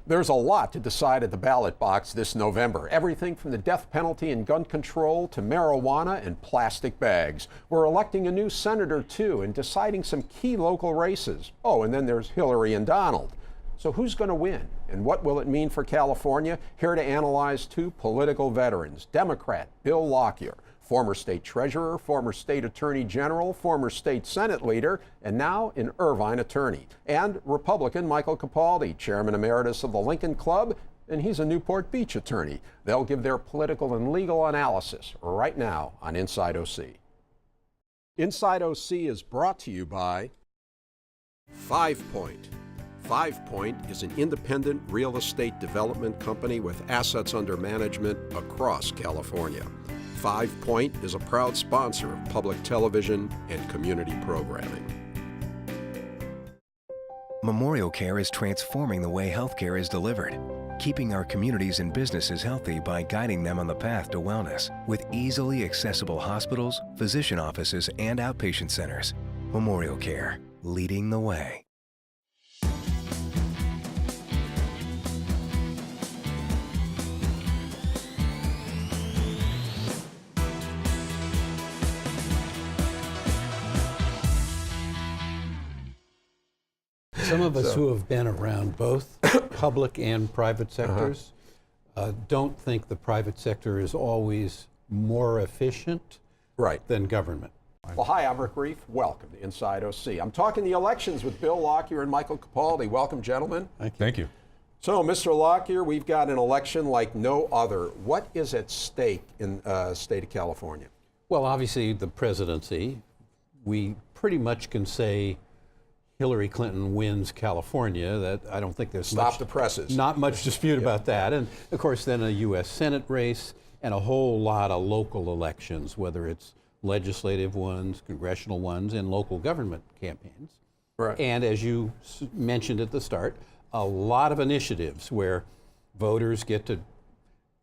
There's a lot to decide at the ballot box this November. Everything from the death penalty and gun control to marijuana and plastic bags. We're electing a new senator, too, and deciding some key local races. Oh, and then there's Hillary and Donald. So who's going to win? And what will it mean for California? Here to analyze two political veterans. Democrat Bill Lockyer, former state treasurer, former state attorney general, former state Senate leader, and now an Irvine attorney. And Republican Michael Capaldi, chairman emeritus of the Lincoln Club, and he's a Newport Beach attorney. They'll give their political and legal analysis right now on Inside OC. Inside OC is brought to you by 5 Point. 5 Point is an independent real estate development company with assets under management across California. 5 Point is a proud sponsor of public television and community programming. Memorial Care is transforming the way healthcare is delivered, keeping our communities and businesses healthy by guiding them on the path to wellness with easily accessible hospitals, physician offices, and outpatient centers. Memorial Care, leading the way. Some of us who have been around both public and private sectors don't think the private sector is always more efficient than government. Well, hi, I'm Reiff. Welcome to Inside OC. I'm talking the elections with Bill Lockyer and Michael Capaldi. Welcome, gentlemen. Thank you. So, Mr. Lockyer, we've got an election like no other. What is at stake in the state of California? Well, obviously, the presidency. We pretty much can say Hillary Clinton wins California. That I don't think there's Stop the presses. Not much dispute about that. And of course, then a U.S. Senate race and a whole lot of local elections, whether it's legislative ones, congressional ones, and local government campaigns. Right. And as you mentioned at the start, a lot of initiatives where voters get to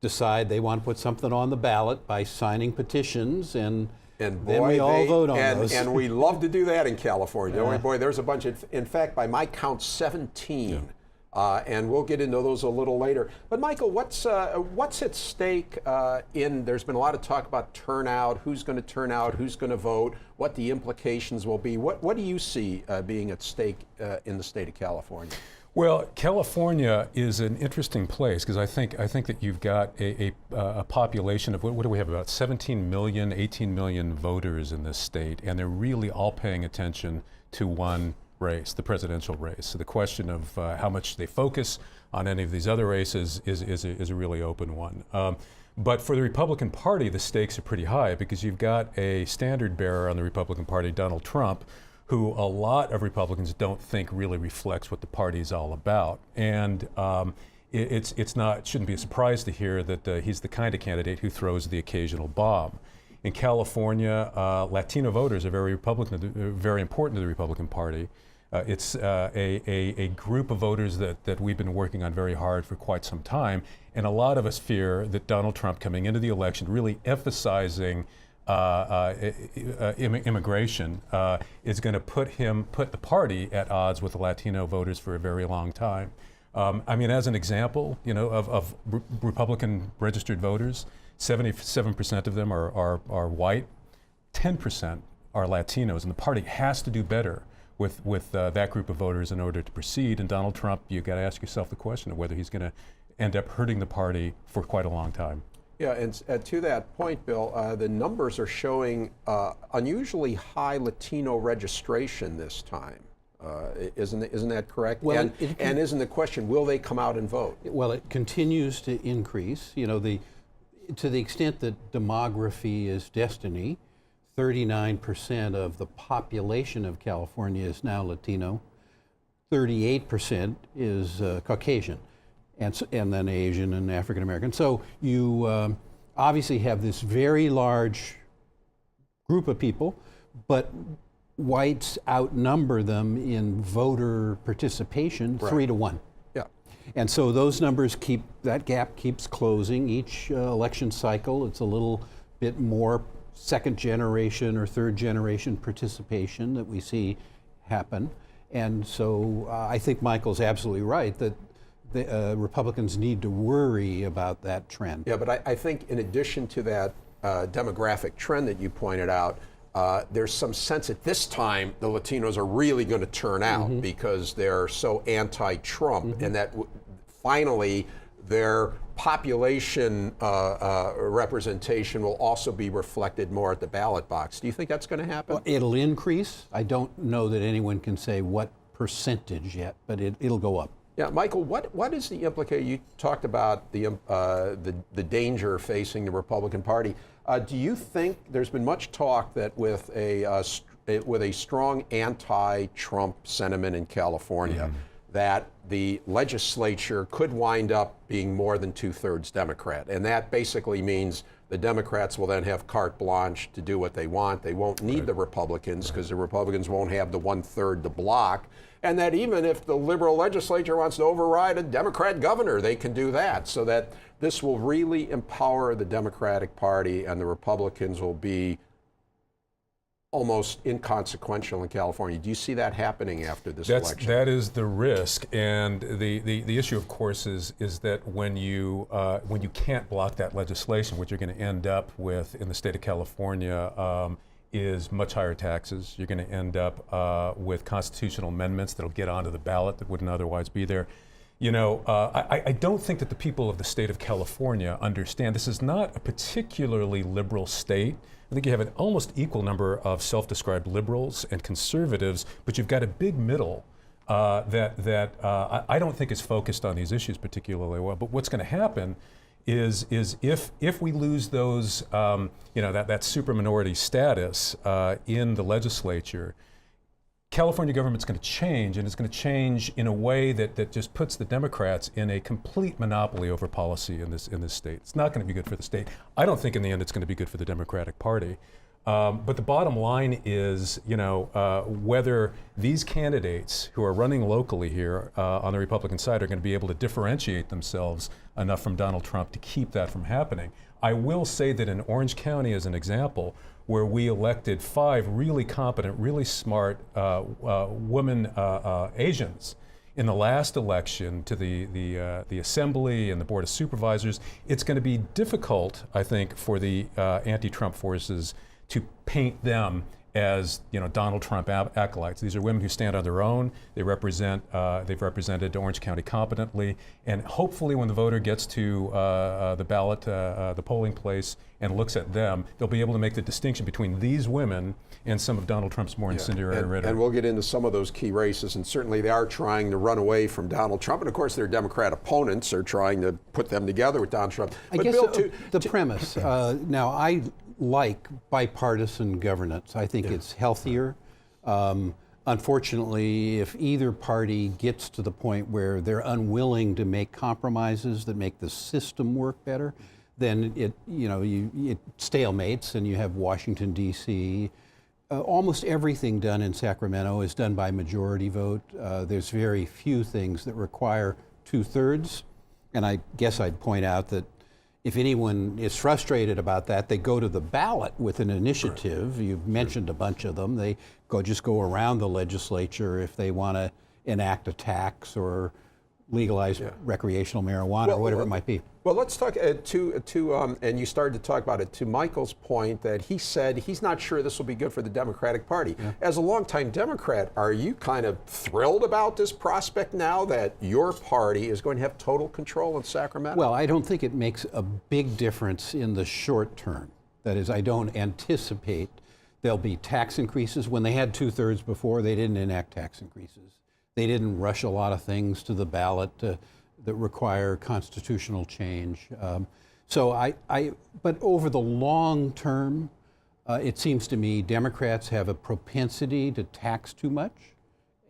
decide they want to put something on the ballot by signing petitions, and then we all vote on those. And we love to do that in California. Boy, there's a bunch of, in fact, by my count, 17. And we'll get into those a little later. But Michael, what's at stake there's been a lot of talk about turnout, who's going to turn out, who's going to vote, what the implications will be. What do you see being at stake in the state of California? Well, California is an interesting place because I think that you've got a population of, what do we have, about 17 million, 18 million voters in this state, and they're really all paying attention to one race, the presidential race. So the question of how much they focus on any of these other races is a really open one. But for the Republican Party, the stakes are pretty high because you've got a standard bearer on the Republican Party, Donald Trump, who a lot of Republicans don't think really reflects what the party is all about. And it shouldn't be a surprise to hear that he's the kind of candidate who throws the occasional bomb. In California, Latino voters are very important to the Republican Party. It's a group of voters that we've been working on very hard for quite some time. And a lot of us fear that Donald Trump coming into the election really emphasizing immigration is going to put the party at odds with the Latino voters for a very long time. I mean, as an example, of Republican registered voters, 77% of them are white, 10% are Latinos, and the party has to do better with that group of voters in order to proceed. And Donald Trump, you've got to ask yourself the question of whether he's going to end up hurting the party for quite a long time. Yeah, and to that point, Bill, the numbers are showing unusually high Latino registration this time. Isn't that correct? Well, and isn't the question, will they come out and vote? Well, it continues to increase. To the extent that demography is destiny, 39% of the population of California is now Latino, 38% is Caucasian, and then Asian and African American. So you obviously have this very large group of people, but whites outnumber them in voter participation 3 to 1. Yeah. And so those numbers that gap keeps closing. Each election cycle, it's a little bit more second generation or third generation participation that we see happen. And so I think Michael's absolutely right that the Republicans need to worry about that trend. Yeah, but I think in addition to that demographic trend that you pointed out, there's some sense at this time the Latinos are really going to turn out because they're so anti-Trump, and that finally their population representation will also be reflected more at the ballot box. Do you think that's going to happen? Well, it'll increase. I don't know that anyone can say what percentage yet, but it'll go up. Yeah, Michael, what is the implication? You talked about the danger facing the Republican Party. Do you think there's been much talk that with a strong anti-Trump sentiment in California, that the legislature could wind up being more than 2/3 Democrat, and that basically means the Democrats will then have carte blanche to do what they want. They won't need the Republicans because the Republicans won't have the 1/3 to block. And that even if the liberal legislature wants to override a Democrat governor, they can do that. So that this will really empower the Democratic Party, and the Republicans will be almost inconsequential in California. Do you see that happening after this election? That is the risk, and the issue, of course, is that when you can't block that legislation, what you're going to end up with in the state of California is much higher taxes. You're going to end up with constitutional amendments that'll get onto the ballot that wouldn't otherwise be there. You know, I don't think that the people of the state of California understand this is not a particularly liberal state. I think you have an almost equal number of self-described liberals and conservatives, but you've got a big middle that I don't think is focused on these issues particularly well. But what's going to happen is if we lose those, that super minority status in the legislature, California government's going to change, and it's going to change in a way that just puts the Democrats in a complete monopoly over policy in this state. It's not going to be good for the state. I don't think in the end it's going to be good for the Democratic Party. But the bottom line is, whether these candidates who are running locally here on the Republican side are going to be able to differentiate themselves enough from Donald Trump to keep that from happening. I will say that in Orange County, as an example, where we elected 5 really competent, really smart women Asians in the last election to the Assembly and the Board of Supervisors, it's going to be difficult, I think, for the anti-Trump forces to paint them as Donald Trump acolytes. These are women who stand on their own. They've represented Orange County competently, and hopefully when the voter gets to the ballot, the polling place, and looks at them, they'll be able to make the distinction between these women and some of Donald Trump's more incendiary rhetoric. And we'll get into some of those key races, and certainly they are trying to run away from Donald Trump, and of course their Democrat opponents are trying to put them together with Donald Trump. I guess the premise, now I like bipartisan governance. I think it's healthier. Unfortunately, if either party gets to the point where they're unwilling to make compromises that make the system work better, then it stalemates, and you have Washington, D.C. Almost everything done in Sacramento is done by majority vote. There's very few things that require 2/3, and I guess I'd point out that if anyone is frustrated about that, they go to the ballot with an initiative. You've mentioned a bunch of them. They just go around the legislature if they want to enact a tax or legalize recreational marijuana or whatever it might be. Well, let's talk and you started to talk about it, to Michael's point that he said he's not sure this will be good for the Democratic Party. Yeah. As a longtime Democrat, are you kind of thrilled about this prospect now that your party is going to have total control in Sacramento? Well, I don't think it makes a big difference in the short term. That is, I don't anticipate there'll be tax increases. When they had 2/3 before, they didn't enact tax increases. They didn't rush a lot of things to the ballot that require constitutional change. But over the long term, it seems to me Democrats have a propensity to tax too much,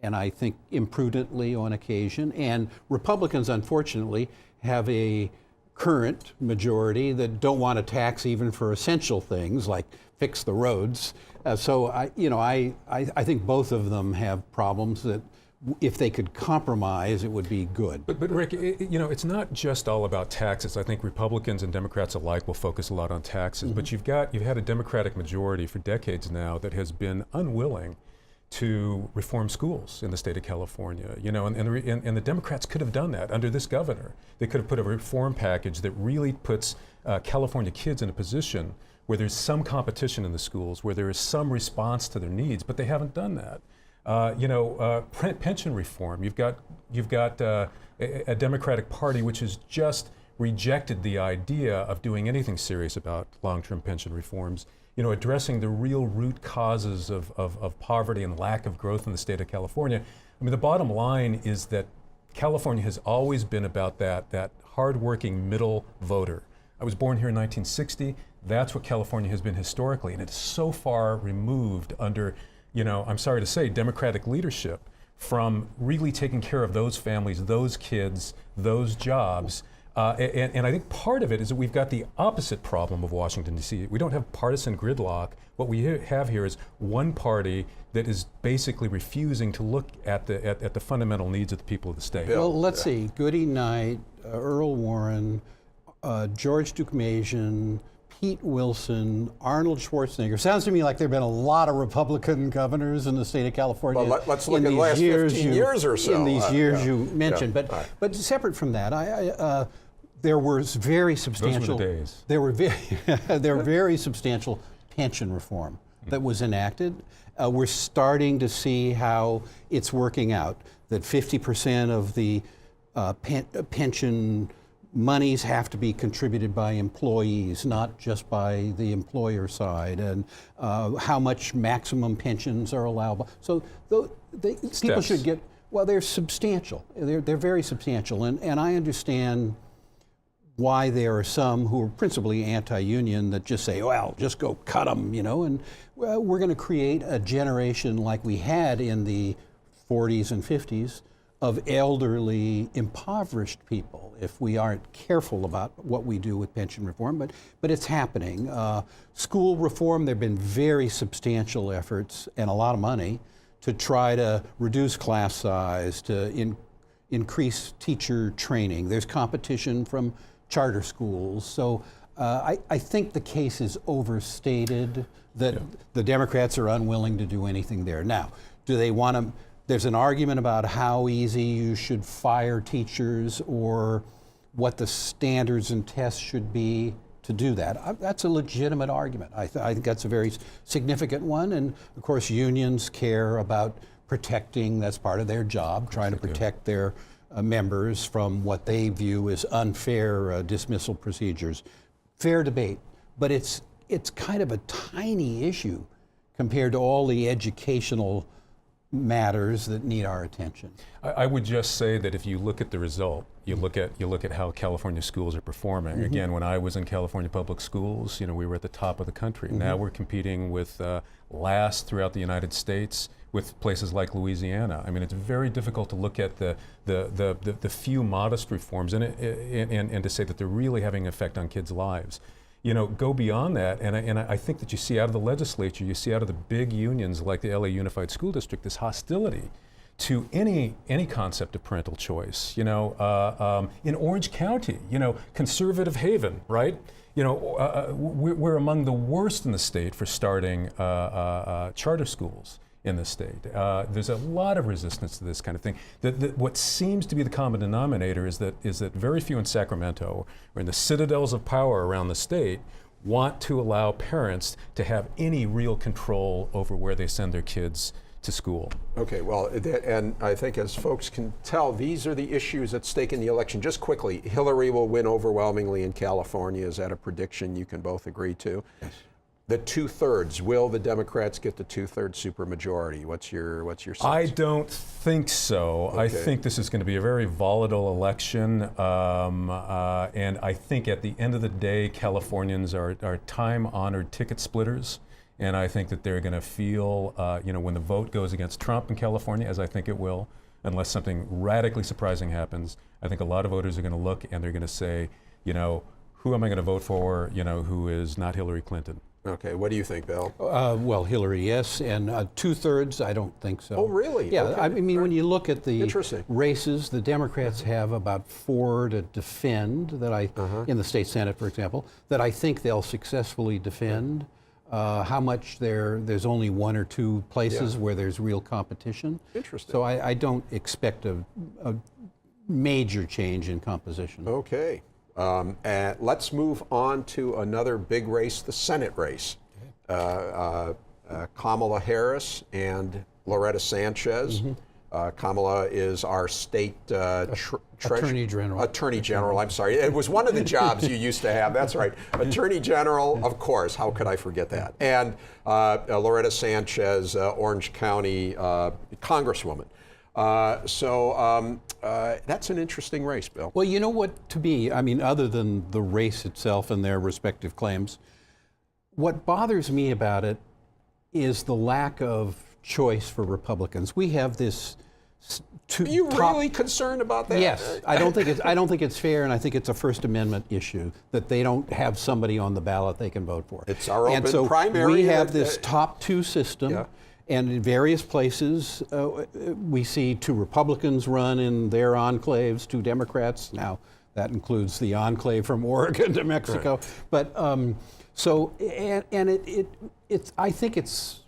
and I think imprudently on occasion. And Republicans, unfortunately, have a current majority that don't want to tax even for essential things like fix the roads. So I think both of them have problems that, if they could compromise, it would be good. But Rick, it's not just all about taxes. I think Republicans and Democrats alike will focus a lot on taxes. But you've had a Democratic majority for decades now that has been unwilling to reform schools in the state of California, and the Democrats could have done that under this governor. They could have put a reform package that really puts California kids in a position where there's some competition in the schools, where there is some response to their needs, but they haven't done that. Pension reform. You've got a Democratic Party which has just rejected the idea of doing anything serious about long-term pension reforms. Addressing the real root causes of poverty and lack of growth in the state of California. I mean, the bottom line is that California has always been about that hardworking middle voter. I was born here in 1960. That's what California has been historically, and it's so far removed under, I'm sorry to say, Democratic leadership from really taking care of those families, those kids, those jobs. And I think part of it is that we've got the opposite problem of Washington, D.C. We don't have partisan gridlock. What we have here is one party that is basically refusing to look at the fundamental needs of the people of the state. Well, let's see. Goody Knight, Earl Warren, George Deukmejian, Pete Wilson, Arnold Schwarzenegger. Sounds to me like there have been a lot of Republican governors in the state of California. Well, let's look at the last 15 years or so. In these years you mentioned. But separate from that, there was very substantial. Those were the days. There were very substantial pension reform that was enacted. We're starting to see how it's working out. That 50% of the pension monies have to be contributed by employees, not just by the employer side, and how much maximum pensions are allowable. So people should get. Well, they're substantial. They're very substantial, and I understand why there are some who are principally anti-union that just say, well, just go cut them, and we're going to create a generation like we had in the 40s and 50s of elderly, impoverished people if we aren't careful about what we do with pension reform, but it's happening. School reform, there have been very substantial efforts and a lot of money to try to reduce class size, to increase teacher training. There's competition from charter schools. So I think the case is overstated that the Democrats are unwilling to do anything there. Now, do they want to? There's an argument about how easy you should fire teachers or what the standards and tests should be to do that. That's a legitimate argument. I think that's a very significant one. And of course, unions care about protecting, that's part of their job, trying to protect their members from what they view as unfair dismissal procedures. Fair debate, but it's kind of a tiny issue compared to all the educational matters that need our attention. I would just say that if you look at the result, you look at how California schools are performing. Mm-hmm. Again, when I was in California public schools, we were at the top of the country. Mm-hmm. Now we're competing with last throughout the United States with places like Louisiana. I mean, it's very difficult to look at the few modest reforms and to say that they're really having an effect on kids' lives. Go beyond that, and I think that you see out of the legislature, you see out of the big unions like the LA Unified School District, this hostility to any concept of parental choice. In Orange County, conservative haven, right? We're among the worst in the state for starting charter schools in the state. There's a lot of resistance to this kind of thing. What seems to be the common denominator is that very few in Sacramento or in the citadels of power around the state want to allow parents to have any real control over where they send their kids to school. Okay, well, and I think as folks can tell, these are the issues at stake in the election. Just quickly, Hillary will win overwhelmingly in California. Is that a prediction you can both agree to? Yes. The 2/3, will the Democrats get the 2/3 supermajority? What's your sense? I don't think so. Okay. I think this is going to be a very volatile election, and I think at the end of the day, Californians are time-honored ticket splitters, and I think that they're going to feel, when the vote goes against Trump in California, as I think it will, unless something radically surprising happens, I think a lot of voters are going to look and they're going to say, who am I going to vote for, who is not Hillary Clinton? Okay, what do you think, Bill? Well, Hillary, yes, and 2/3, I don't think so. Oh, really? Yeah, okay. I mean, when you look at the races, the Democrats have about 4 to defend in the state Senate, for example, that I think they'll successfully defend. how much there's only one or two places where there's real competition. Interesting. So I don't expect a major change in composition. Okay. And let's move on to another big race, the Senate race. Kamala Harris and Loretta Sanchez. Kamala is our state Attorney General. Attorney General, I'm sorry. It was one of the jobs you used to have, that's right. Attorney General, of course, how could I forget that? And Loretta Sanchez, Orange County Congresswoman. So that's an interesting race, Bill. Well, you know what, to me, I mean, other than the race itself and their respective claims, what bothers me about it is the lack of choice for Republicans. We have this Are you really concerned about that? Yes, I don't think it's fair, and I think it's a First Amendment issue that they don't have somebody on the ballot they can vote for. It's our and open so primary. We have this top two system, Yeah. and in various places we see two Republicans run in their enclaves, two Democrats. Now that includes the enclave from Oregon to Mexico. Right. But I think it's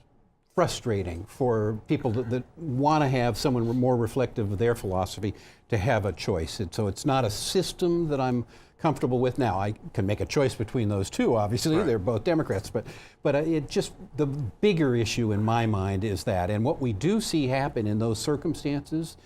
frustrating for people that want to have someone more reflective of their philosophy to have a choice. And so it's not a system that I'm comfortable with. Now, I can make a choice between those two, obviously. Right. They're both Democrats. But it just, the bigger issue in my mind is that. And what we do see happen in those circumstances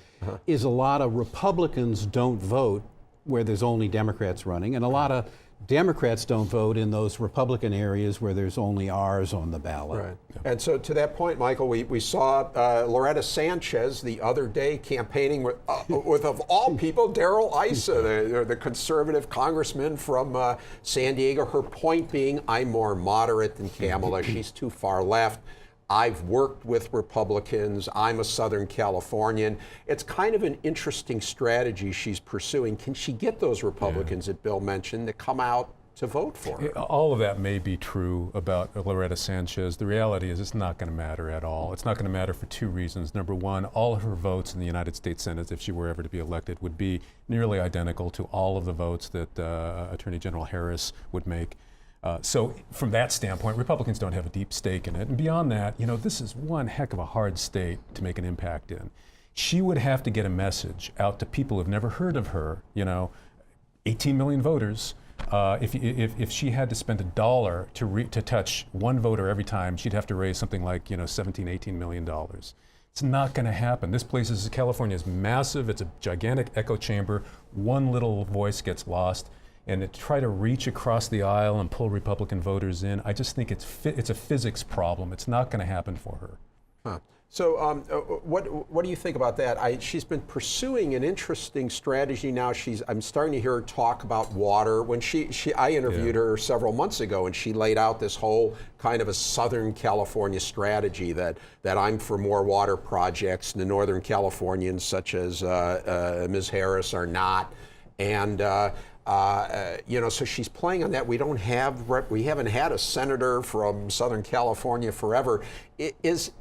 is a lot of Republicans don't vote where there's only Democrats running, and a lot of Democrats don't vote in those Republican areas where there's only R's on the ballot. Right. And so to that point, Michael, we saw Loretta Sanchez the other day campaigning with of all people, Darrell Issa, the conservative congressman from San Diego. Her point being, I'm more moderate than Kamala. She's too far left. I've worked with Republicans. I'm a Southern Californian. It's kind of an interesting strategy she's pursuing. Can she get those Republicans that Bill mentioned to come out to vote for her? All of that may be true about Loretta Sanchez. The reality is it's not going to matter at all. It's not going to matter for two reasons. Number one, all of her votes in the United States Senate, if she were ever to be elected, would be nearly identical to all of the votes that Attorney General Harris would make. So from that standpoint, Republicans don't have a deep stake in it. And beyond that, this is one heck of a hard state to make an impact in. She would have to get a message out to people who've never heard of her, 18 million voters. If she had to spend $1 to touch one voter every time, she'd have to raise something like, $17, $18 million. It's not going to happen. California is massive. It's a gigantic echo chamber. One little voice gets lost. And to try to reach across the aisle and pull Republican voters in, I just think it's a physics problem. It's not going to happen for her. Huh. So what do you think about that? She's been pursuing an interesting strategy now. I'm starting to hear her talk about water. When I interviewed her several months ago, and she laid out this whole kind of a Southern California strategy that I'm for more water projects, and the Northern Californians, such as Ms. Harris, are not. And so she's playing on that. We haven't had a senator from Southern California forever. Is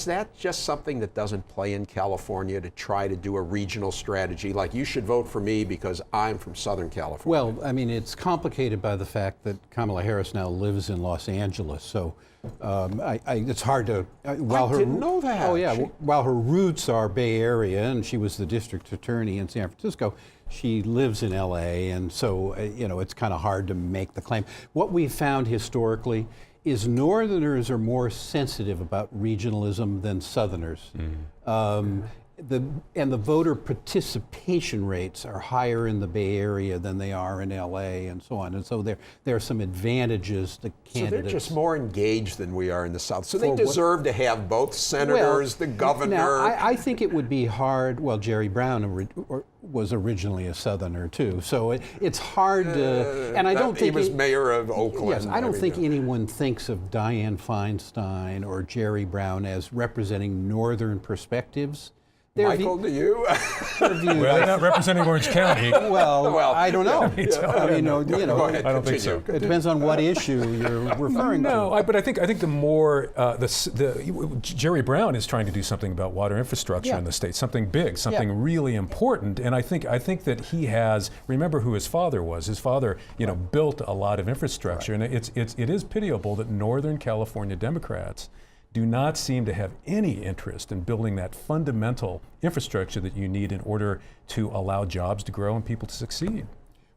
that just something that doesn't play in California, to try to do a regional strategy, like you should vote for me because I'm from Southern California? Well, I mean, it's complicated by the fact that Kamala Harris now lives in Los Angeles, so it's hard to. I didn't know that. Oh yeah, while her roots are Bay Area, and she was the district attorney in San Francisco, she lives in L.A., and so it's kind of hard to make the claim. What we've found historically is Northerners are more sensitive about regionalism than Southerners. The voter participation rates are higher in the Bay Area than they are in L.A. and so on. And so there are some advantages to candidates. So they're just more engaged than we are in the South. So they deserve to have both senators, the governor. Now, I think it would be hard. Well, Jerry Brown was originally a Southerner too, so it's hard to. And I don't think he was mayor of Oakland. Yes, I don't think anyone thinks of Dianne Feinstein or Jerry Brown as representing Northern perspectives. Michael, do you? Well, they're not representing Orange County. Well, I don't know. I mean, Go ahead, I don't think so. continue. it depends on what issue you're referring to. No, but I think the more Jerry Brown is trying to do something about water infrastructure in the state, something big, something really important, and I think that he has. Remember who his father was. His father, built a lot of infrastructure, and it is pitiable that Northern California Democrats do not seem to have any interest in building that fundamental infrastructure that you need in order to allow jobs to grow and people to succeed.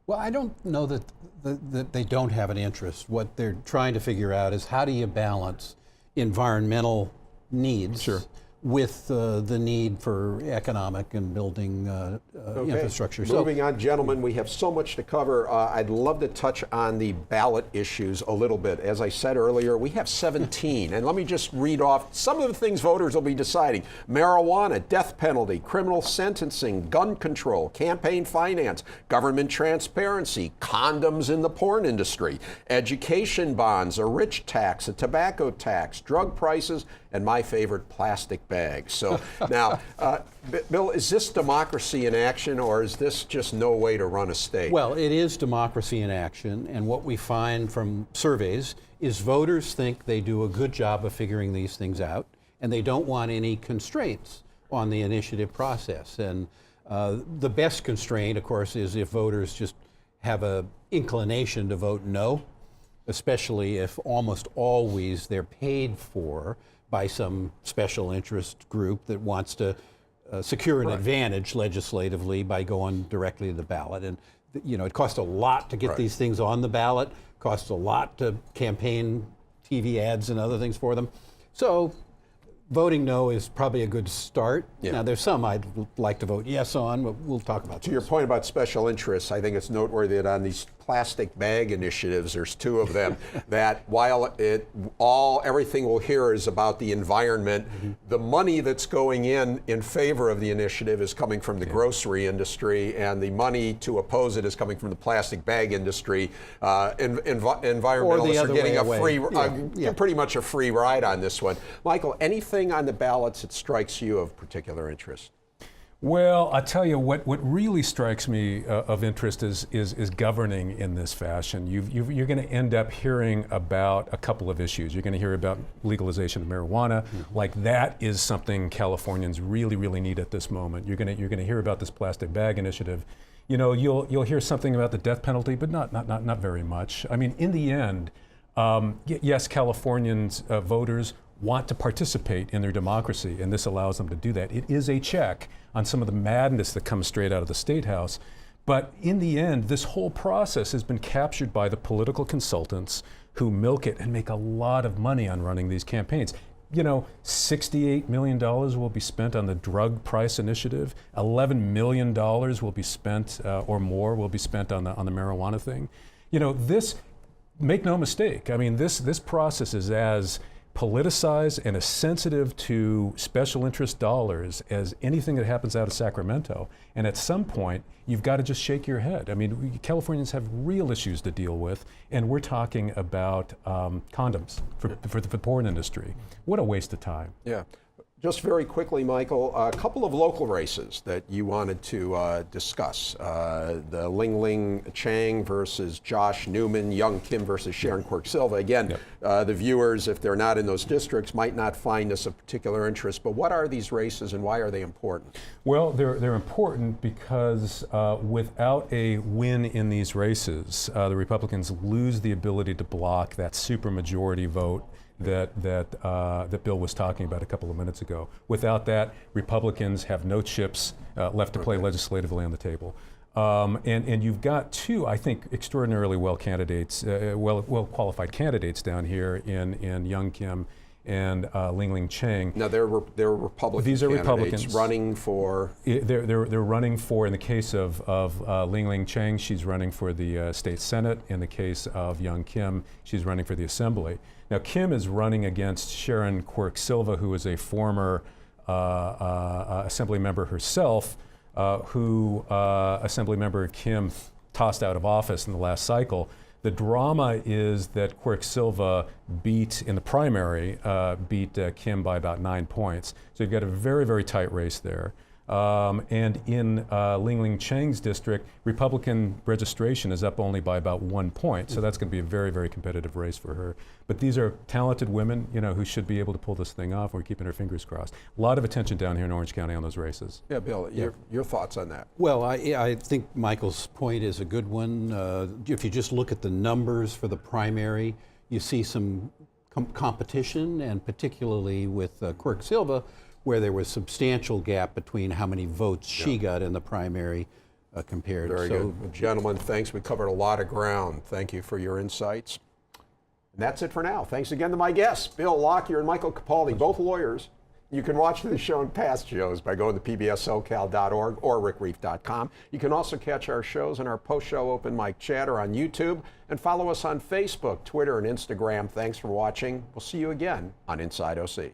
Well, I don't know that they don't have an interest. What they're trying to figure out is how do you balance environmental needs with the need for economic and building infrastructure. Moving on, gentlemen, we have so much to cover. I'd love to touch on the ballot issues a little bit. As I said earlier, we have 17, and let me just read off some of the things voters will be deciding. Marijuana, death penalty, criminal sentencing, gun control, campaign finance, government transparency, condoms in the porn industry, education bonds, a rich tax, a tobacco tax, drug prices, and my favorite, plastic bags. So now, Bill, is this democracy in action, or is this just no way to run a state? Well, it is democracy in action, and what we find from surveys is voters think they do a good job of figuring these things out, and they don't want any constraints on the initiative process. And the best constraint, of course, is if voters just have an inclination to vote no, especially if almost always they're paid for by some special interest group that wants to secure an advantage legislatively by going directly to the ballot. And it costs a lot to get these things on the ballot, costs a lot to campaign TV ads and other things for them. So voting no is probably a good start. Now, there's some I'd like to vote yes on, but we'll talk about To your point about special interests, I think it's noteworthy that on these plastic bag initiatives, there's two of them, that while everything we'll hear is about the environment, the money that's going in favor of the initiative is coming from the grocery industry, and the money to oppose it is coming from the plastic bag industry. Environmentalists are getting pretty much a free ride on this one. Michael, anything on the ballots that strikes you of particular interest? Well, I'll tell you what really strikes me of interest is governing in this fashion. You're going to end up hearing about a couple of issues. You're going to hear about legalization of marijuana, like that is something Californians really, really need at this moment. You're going to hear about this plastic bag initiative. You'll hear something about the death penalty, but not very much. I mean, in the end, yes, Californians voters want to participate in their democracy, and this allows them to do that. It is a check on some of the madness that comes straight out of the State House. But in the end, this whole process has been captured by the political consultants who milk it and make a lot of money on running these campaigns. $68 million will be spent on the drug price initiative. $11 million will be spent, or more, will be spent on the marijuana thing. This, make no mistake, I mean, this process is as politicized and as sensitive to special interest dollars as anything that happens out of Sacramento. And at some point, you've got to just shake your head. I mean, Californians have real issues to deal with, and we're talking about condoms for the porn industry. What a waste of time. Yeah. Just very quickly, Michael, a couple of local races that you wanted to discuss. The Ling Ling Chang versus Josh Newman, Young Kim versus Sharon Quirk-Silva. Again, the viewers, if they're not in those districts, might not find this of particular interest, but what are these races and why are they important? Well, they're important because without a win in these races, the Republicans lose the ability to block that supermajority vote that Bill was talking about a couple of minutes ago. Without that, Republicans have no chips left to play legislatively on the table. And you've got two, I think, extraordinarily well qualified candidates down here in Young Kim and Ling Ling Chang. Now they're Republican. These are Republicans running for. They're running for. In the case of Ling Ling Chang, she's running for the state Senate. In the case of Young Kim, she's running for the Assembly. Now Kim is running against Sharon Quirk-Silva, who is a former Assembly member herself, who Assemblymember Kim tossed out of office in the last cycle. The drama is that Quirk-Silva in the primary, beat Kim by about 9 points. So you've got a very, very tight race there. And in Ling Ling Cheng's district, Republican registration is up only by about 1 point. So that's going to be a very, very competitive race for her. But these are talented women, who should be able to pull this thing off. We're keeping our fingers crossed. A lot of attention down here in Orange County on those races. Yeah, Bill, your thoughts on that? Well, I think Michael's point is a good one. If you just look at the numbers for the primary, you see some competition, and particularly with Quirk Silva, where there was substantial gap between how many votes she got in the primary compared. Very good. Well, gentlemen, thanks. We covered a lot of ground. Thank you for your insights. And that's it for now. Thanks again to my guests, Bill Lockyer and Michael Capaldi, both lawyers. You can watch the show and past shows by going to pbssocal.org or rickreiff.com. You can also catch our shows and our post-show open mic chatter on YouTube, and follow us on Facebook, Twitter, and Instagram. Thanks for watching. We'll see you again on Inside OC.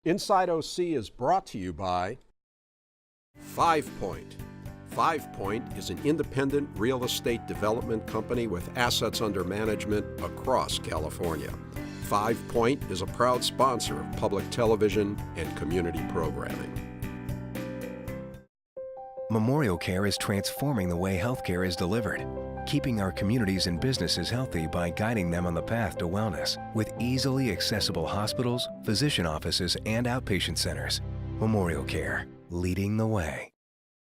Inside OC is brought to you by 5 Point. 5 Point is an independent real estate development company with assets under management across California. 5 Point is a proud sponsor of public television and community programming. Memorial Care is transforming the way healthcare is delivered, keeping our communities and businesses healthy by guiding them on the path to wellness with easily accessible hospitals, physician offices, and outpatient centers. Memorial Care, leading the way.